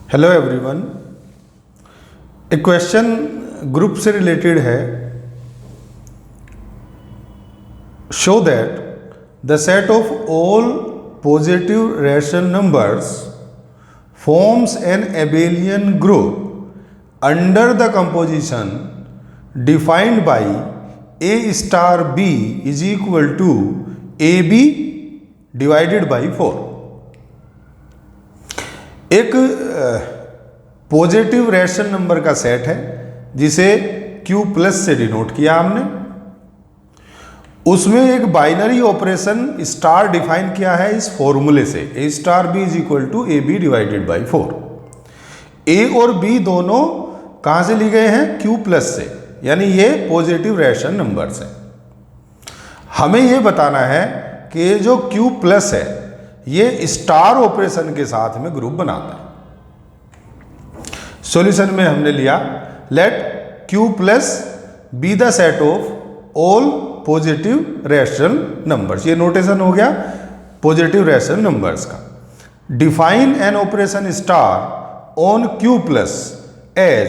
Hello everyone. एक question group से related है। Show that the set of all positive rational numbers forms an abelian group under the composition defined by A star B is equal to A B divided by 4। एक positive rational number का set है जिसे Q plus से denote किया हमने। उसमें एक binary operation star define किया है इस फॉर्मूले से, A star B is equal to A B divided by 4। A और बी दोनों कहां से लिए गए हैं? Q प्लस से, यानी ये पॉजिटिव रेशनल नंबर्स हैं। हमें ये बताना है कि जो Q प्लस है ये स्टार ऑपरेशन के साथ में ग्रुप बनाता है। सॉल्यूशन में हमने लिया let Q plus B the set of all positive rational numbers. ये नोटेशन हो गया पॉजिटिव रेशनल नंबर्स का। Define an operation star on Q plus as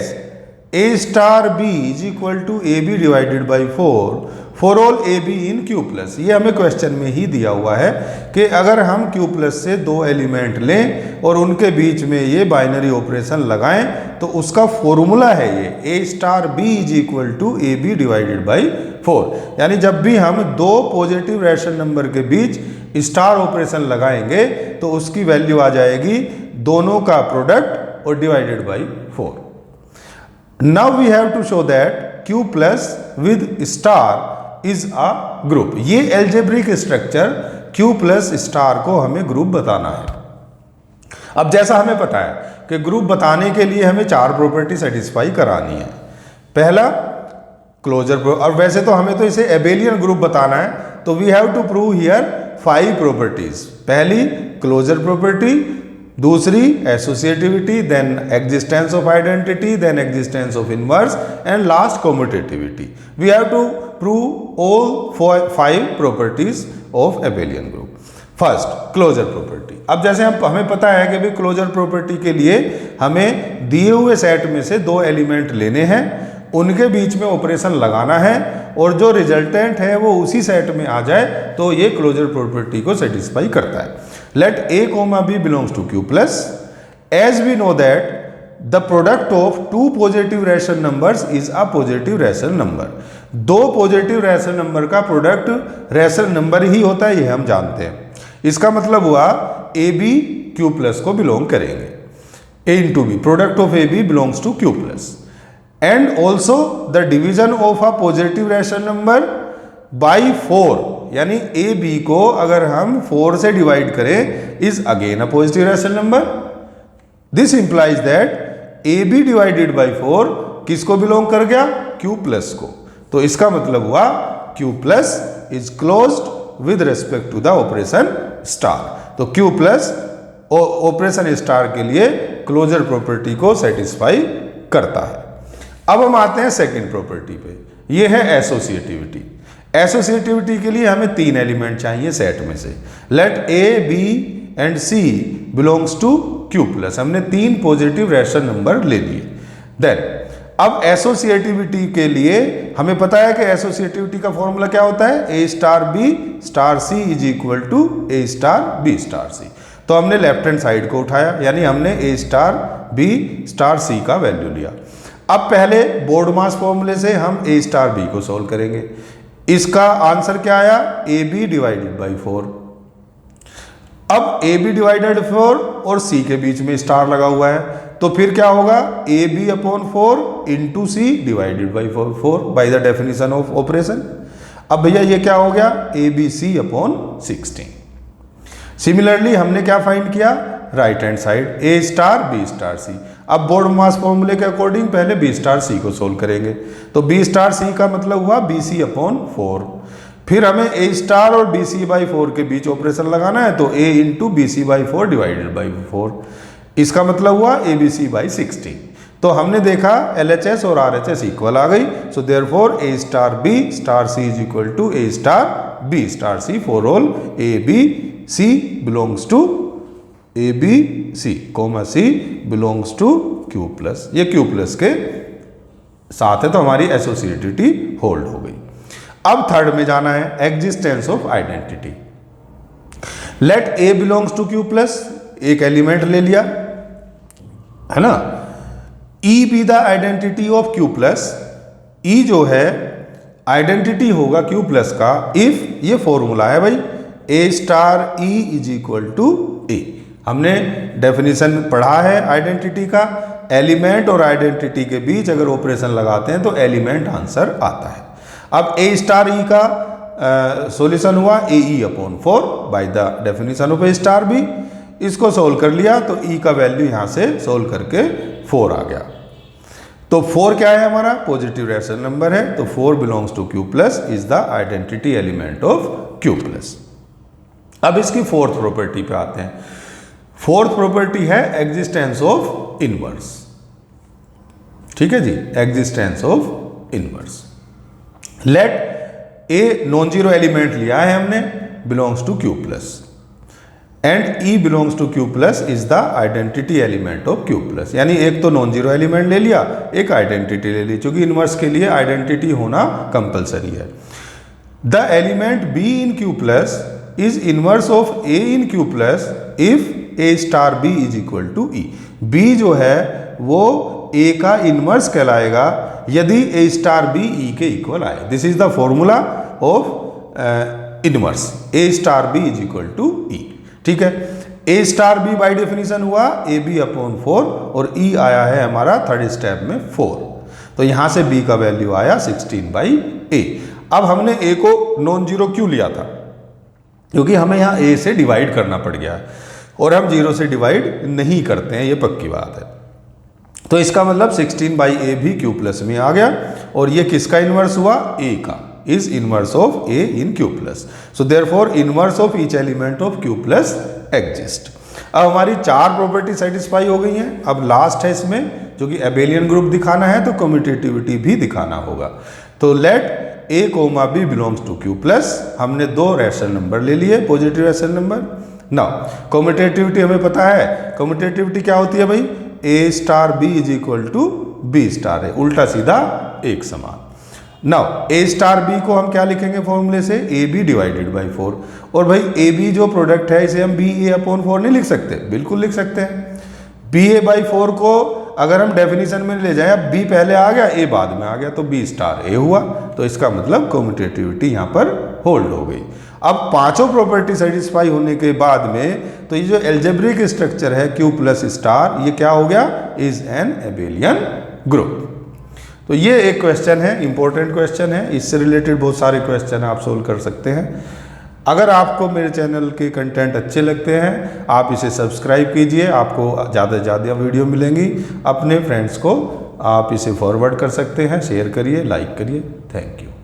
A star B is equal to A B divided by 4 for all A B in Q plus. ये हमें question में ही दिया हुआ है कि अगर हम Q प्लस से दो एलिमेंट लें और उनके बीच में ये बाइनरी ऑपरेशन लगाएं तो उसका फॉर्मूला है ये A star B is equal to A B divided by 4। यानी जब भी हम दो पॉजिटिव रेशनल नंबर के बीच स्टार ऑपरेशन लगाएंगे तो उसकी वैल्यू आ जाएगी दोनों का प्रोडक्ट और divided by 4। Now we have to show that Q plus with star is a group. ये algebraic structure Q plus star को हमें ग्रुप बताना है। अब जैसा हमें पता है कि ग्रुप बताने के लिए हमें चार प्रॉपर्टी सेटिस्फाई करानी है। पहला क्लोजर, और वैसे तो हमें तो इसे एबेलियन ग्रुप बताना है तो we have to prove here 5 properties. पहली क्लोजर प्रॉपर्टी, दूसरी associativity, then existence of identity, then existence of inverse and last commutativity. We have to prove all 5 properties of abelian group. First closure property. अब जैसे हमें पता है कि भाई closure property के लिए हमें दिए हुए सेट में से दो एलिमेंट लेने हैं, उनके बीच में ऑपरेशन लगाना है और जो रिजल्टेंट है वो उसी सेट में आ जाए तो ये क्लोजर प्रॉपर्टी को सेटिस्फाई करता है। Let A, B belongs to Q plus. As we know that the product of two positive rational numbers is a positive rational number. दो पॉजिटिव रेशनल नंबर का प्रोडक्ट रेशनल नंबर ही होता है, ये हम जानते हैं। इसका मतलब हुआ ए बी Q प्लस को बिलोंग करेंगे। A into B, product of A B belongs to Q plus. And also the division of a positive rational number by 4, यानी ए बी को अगर हम 4 से डिवाइड करें is again a positive rational number. This implies that A B divided by 4 किसको belong कर गया? Q plus को। तो इसका मतलब हुआ Q plus is closed with respect to the operation star. तो Q प्लस ऑपरेशन स्टार के लिए क्लोजर प्रॉपर्टी को सेटिस्फाई करता है। अब हम आते हैं सेकेंड प्रॉपर्टी पे, ये है एसोसिएटिविटी। एसोसिएटिविटी के लिए हमें 3 एलिमेंट चाहिए सेट में से। Let A B and C belongs to Q plus. हमने 3 पॉजिटिव रेशनल नंबर ले लिए। देन अब एसोसिएटिविटी के लिए हमें पता है कि एसोसिएटिविटी का फॉर्मूला क्या होता है? A star B star C is equal to A star B star C. तो हमने लेफ्ट हैंड साइड को उठाया, यानी हमने A star B star C का वैल्यू लिया। अब पहले बोर्ड मास फॉर्मूले से हम ए स्टार बी को सोल्व करेंगे। इसका आंसर क्या आया? A B divided by 4। अब ए बी डिवाइडेड 4 और सी के बीच में स्टार लगा हुआ है तो फिर क्या होगा? A B upon 4 into C divided by 4 by the definition of operation. अब भैया ये क्या हो गया? A B C upon 16। Similarly हमने क्या फाइंड किया? Right hand side A star B star C. अब बोर्ड मास फॉर्मूले के अकॉर्डिंग पहले बी स्टार सी को सोल्व करेंगे तो बी स्टार सी का मतलब हुआ बी सी अपॉन 4। फिर हमें ए स्टार और बी सी बाई 4 के बीच ऑपरेशन लगाना है तो A into B C by 4 divided by 4। इसका मतलब हुआ ए बी सी बाई 16। तो हमने देखा LHS और RHS इक्वल आ गई। So therefore A star B star C is equal to A star B star C for all A B C belongs to A B C comma C belongs to Q plus, ये Q plus के साथ है तो हमारी associativity hold हो गई। अब third में जाना है, existence of identity. Let A belongs to Q plus, एक एलिमेंट ले लिया है ना, E be the identity of Q plus, E जो है आइडेंटिटी होगा क्यू प्लस का इफ, ये फॉर्मूला है भाई, A star E is equal to A. हमने डेफिनेशन पढ़ा है आइडेंटिटी का, एलिमेंट और आइडेंटिटी के बीच अगर ऑपरेशन लगाते हैं तो एलिमेंट आंसर आता है। अब ए स्टार ई का सॉल्यूशन हुआ A E upon 4 by the definition of A star B. इसको सोल्व कर लिया तो ई का वैल्यू यहां से सोल्व करके 4 आ गया। तो 4 क्या है हमारा, पॉजिटिव रैशनल नंबर है, तो 4 belongs to Q plus is the identity element of Q plus. अब इसकी फोर्थ प्रॉपर्टी पे आते हैं। फोर्थ प्रॉपर्टी है एग्जिस्टेंस ऑफ इनवर्स। ठीक है जी, existence of inverse. Let a non zero element लिया है हमने, belongs to Q plus, and E belongs to Q plus is the identity element of Q plus. यानी एक तो नॉन जीरो एलिमेंट ले लिया, एक आइडेंटिटी ले ली, क्योंकि इनवर्स के लिए आइडेंटिटी होना कंपलसरी है। The element B in Q plus is inverse of A in Q plus if A star B is equal to E. B जो है वो ए का इनवर्स कहलाएगा यदि ए स्टार बी ई के इक्वल आए। This is the formula of inverse, A star B is equal to E. ठीक है, A star B by definition हुआ ए बी अपॉन 4 और ई आया है हमारा थर्ड स्टेप में 4, तो यहां से बी का वैल्यू आया 16 बाई ए। अब हमने ए को नॉन जीरो क्यों लिया था, क्योंकि हमें यहां ए से डिवाइड करना पड़ गया और हम जीरो से डिवाइड नहीं करते हैं, ये पक्की बात है। तो इसका मतलब 16 बाई ए भी क्यू प्लस में आ गया, और ये किसका इनवर्स हुआ, ए का, is inverse of A in Q plus. So therefore inverse of each element of Q plus exist. अब हमारी 4 प्रॉपर्टी सेटिस्फाई हो गई हैं। अब लास्ट है इसमें, जो कि एबेलियन ग्रुप दिखाना है तो कम्यूटेटिविटी भी दिखाना होगा। तो let A comma B belongs to Q plus, हमने 2 रैशनल नंबर ले लिए, positive rational number. Now commutativity हमें पता है, कम्यूटेटिविटी क्या होती है भाई, A star B is equal to B star है, उल्टा सीधा एक समान। नाउ ए स्टार बी को हम क्या लिखेंगे फॉर्मूले से, ए बी डिवाइडेड बाई 4। और भाई ए बी जो प्रोडक्ट है इसे हम बी ए अपॉन 4 नहीं लिख सकते, बिल्कुल लिख सकते हैं। बी ए बाई 4 को अगर हम डेफिनेशन में ले जाए, अब बी पहले आ गया ए बाद में आ गया तो बी स्टार ए हुआ, तो इसका मतलब कम्यूटेटिविटी यहाँ पर होल्ड हो गई। अब पांचों प्रॉपर्टी सेटिस्फाई होने के बाद में तो ये जो एल्जेब्रिक स्ट्रक्चर है क्यू प्लस स्टार, ये क्या हो गया, इज एन एबेलियन ग्रुप। तो ये एक क्वेश्चन है, इंपॉर्टेंट क्वेश्चन है, इससे रिलेटेड बहुत सारे क्वेश्चन आप सोल्व कर सकते हैं। अगर आपको मेरे चैनल के कंटेंट अच्छे लगते हैं, आप इसे सब्सक्राइब कीजिए, आपको ज़्यादा से ज़्यादा वीडियो मिलेंगी। अपने फ्रेंड्स को आप इसे फॉरवर्ड कर सकते हैं, शेयर करिए, लाइक करिए। Thank you.